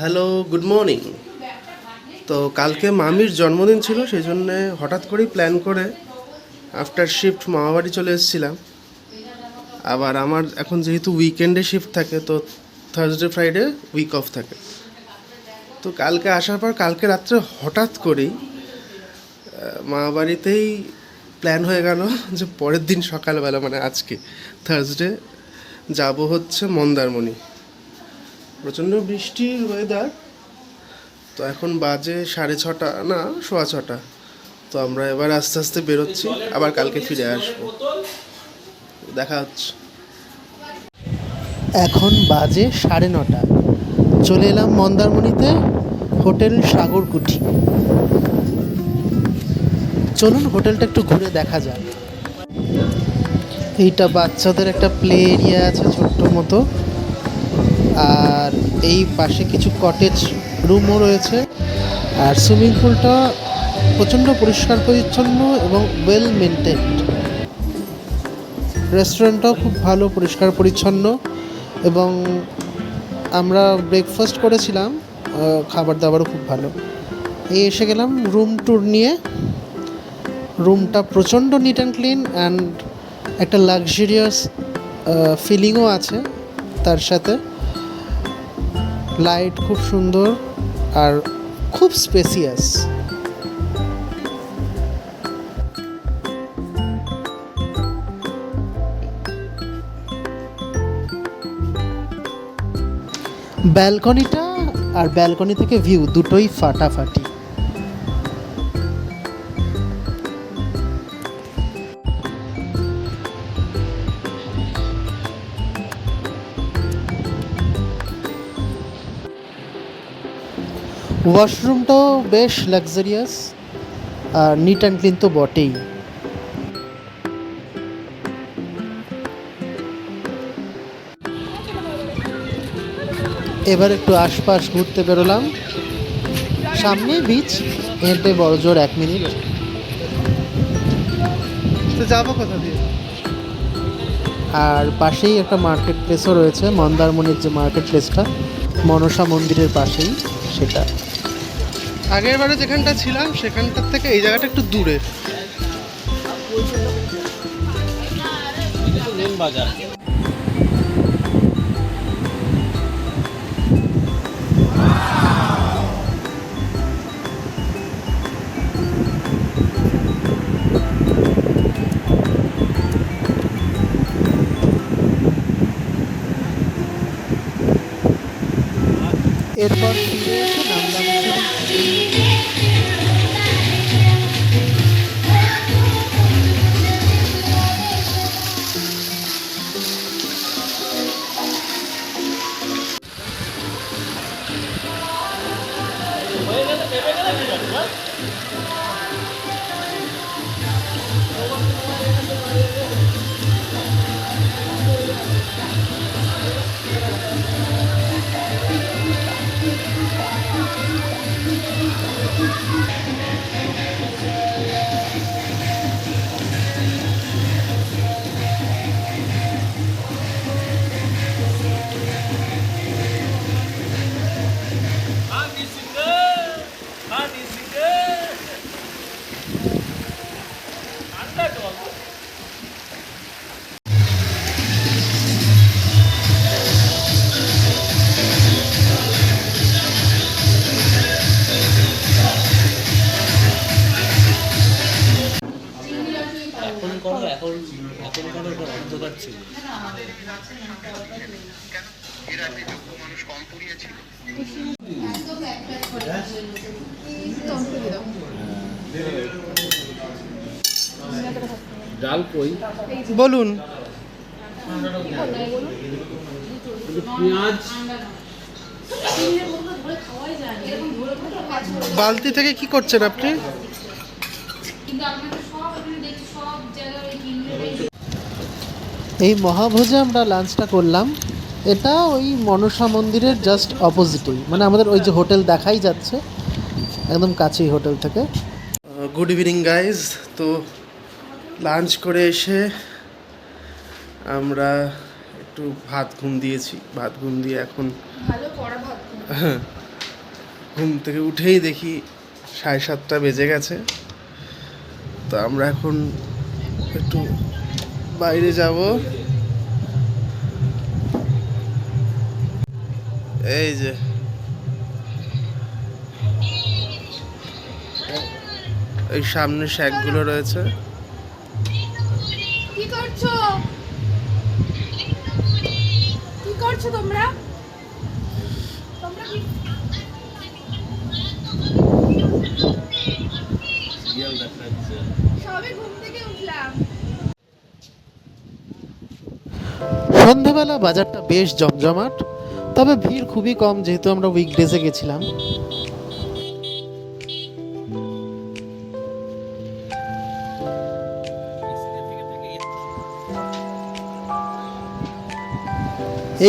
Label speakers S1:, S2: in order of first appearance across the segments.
S1: Hello, good morning. তো কালকে মামির জন্মদিন ছিল, সেই জন্যে হঠাৎ করেই প্ল্যান করে আফটার শিফট মামাবাড়ি চলে এসেছিলাম। আবার আমার এখন যেহেতু উইকেন্ডে শিফট থাকে, তো থার্সডে ফ্রাইডে উইক অফ থাকে। তো কালকে আসার পর কালকে রাত্রে হঠাৎ করেই মামাবাড়িতেই প্ল্যান হয়ে গেল যে পরের দিন সকালবেলা, মানে আজকে থার্সডে যাব হচ্ছে মন্দারমণি। প্রচণ্ড বৃষ্টির ওয়েদার। তো এখন বাজে 6:30 না 6:15। তো আমরা এবার আস্তে আস্তে বেরোচ্ছি, আবার কালকে ফিরে আসবো। দেখা হচ্ছে। এখন বাজে 9:30। চলে এলাম মন্দারমণিতে, হোটেল সাগরকুঠি। চলুন হোটেলটা একটু ঘুরে দেখা যাক। এইটা বাচ্চাদের একটা প্লে এরিয়া আছে ছোট্ট মতো, আর এই পাশে কিছু কটেজ রুমও রয়েছে। আর সুইমিং পুলটা প্রচণ্ড পরিষ্কার পরিচ্ছন্ন এবং ওয়েল মেনটেন্ড। রেস্টুরেন্টটাও খুব ভালো, পরিষ্কার পরিচ্ছন্ন। এবং আমরা ব্রেকফাস্ট করেছিলাম, খাবার দাবারও খুব ভালো। এই এসে গেলাম রুম ট্যুর নিয়ে। রুমটা প্রচণ্ড নিট অ্যান্ড ক্লিন, অ্যান্ড একটা লাক্সারিয়াস ফিলিংও আছে তার সাথে। লাইট খুব সুন্দর আর খুব স্পেসিয়াস। ব্যালকনিটা আর ব্যালকনি থেকে ভিউ দুটোই ফাটাফাটি। ওয়াশরুমটাও বেশ লাক্সারিয়াস আর নিট অ্যান্ড ক্লিন তো বটেই। এবার একটু আশপাশ ঘুরতে বেরোলাম। সামনে বিচ, হেঁটে বড়জোর 1 মিনিট। তো যাবো কোথা দিয়ে? আর পাশেই একটা মার্কেট প্লেসও রয়েছে, মন্দারমণির যে মার্কেট প্লেসটা মনসা মন্দিরের পাশেই সেটা। আগের বারে যেখানটা ছিলাম সেখানটার থেকে এই জায়গাটা একটু দূরে। বাজার এরপর ফিরে এসে নামলাম অন্ধকার ছিল। ডাল কই বলুন। পেঁয়াজ বালতি থেকে কি করছেন আপনি? এই মহাভোজে আমরা লাঞ্চটা করলাম। এটা ওই মনসা মন্দিরের জাস্ট অপোজিটেই, মানে আমাদের ওই যে হোটেল দেখাই যাচ্ছে একদম কাছেই হোটেল থেকে। Good evening guys. তো লাঞ্চ করে এসে আমরা একটু ভাত ঘুম দিয়েছি। ভাত ঘুম দিয়ে এখন ঘুম থেকে উঠেই দেখি 7:30 বেজে গেছে। তো আমরা এখন একটু বাইরে যাব। এই যে এই সামনে শ্যাকগুলো রয়েছে।
S2: কি করছো? কি করছো তোমরা? সবে ঘুম থেকে উঠলাম।
S3: সন্ধ্যাবেলা বাজারটা বেশ জমজমাট, তবে ভিড় খুবই কম যেহেতু আমরা উইকডেজে গেছিলাম।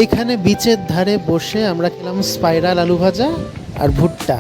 S3: এইখানে বিচের ধারে বসে আমরা খেলাম স্পাইরাল আলু ভাজা আর ভুট্টা।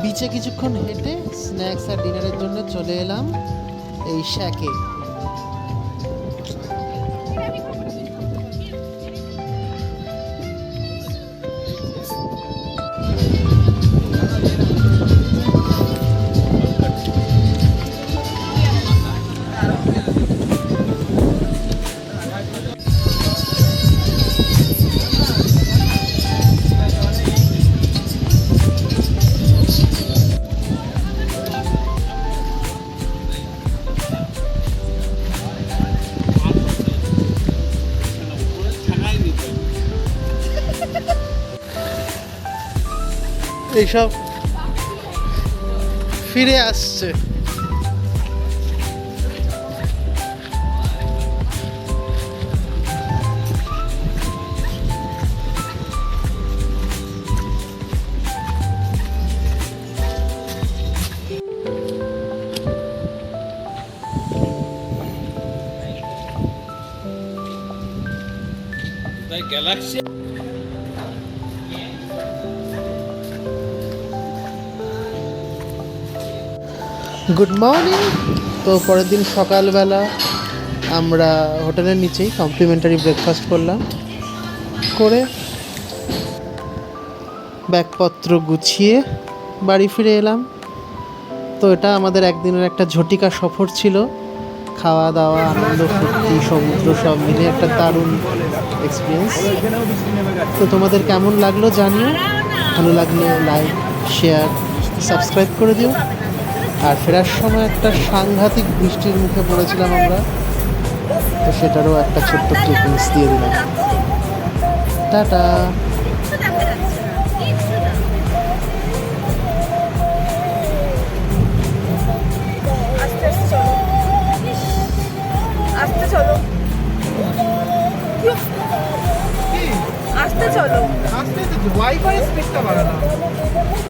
S3: বিচে কিছুক্ষণ হেঁটে স্ন্যাক্স আর ডিনারের জন্য চলে এলাম এই শ্যাকে।
S1: এইসব ফিরে আসছে।
S4: Galaxy
S3: good morning. তো পরের দিন সকালবেলা আমরা হোটেলের নিচেই কমপ্লিমেন্টারি ব্রেকফাস্ট করলাম, করে ব্যাগপত্র গুছিয়ে বাড়ি ফিরে এলাম। তো এটা আমাদের একদিনের একটা ঝটিকা সফর ছিল। খাওয়া দাওয়া, আনন্দ, ফুর্তি, সমুদ্র সব মিলে একটা দারুণ এক্সপিরিয়েন্স। তো তোমাদের কেমন লাগলো জানিও, ভালো লাগলে লাইক, শেয়ার, সাবস্ক্রাইব করে দিও। আর ফেরার সময় একটা সাংঘাতিক বৃষ্টির মুখে পড়েছিলাম আমরা, তো সেটারও একটা ছোট্ট ক্লিপিংস দিয়ে দিলাম। টাটা।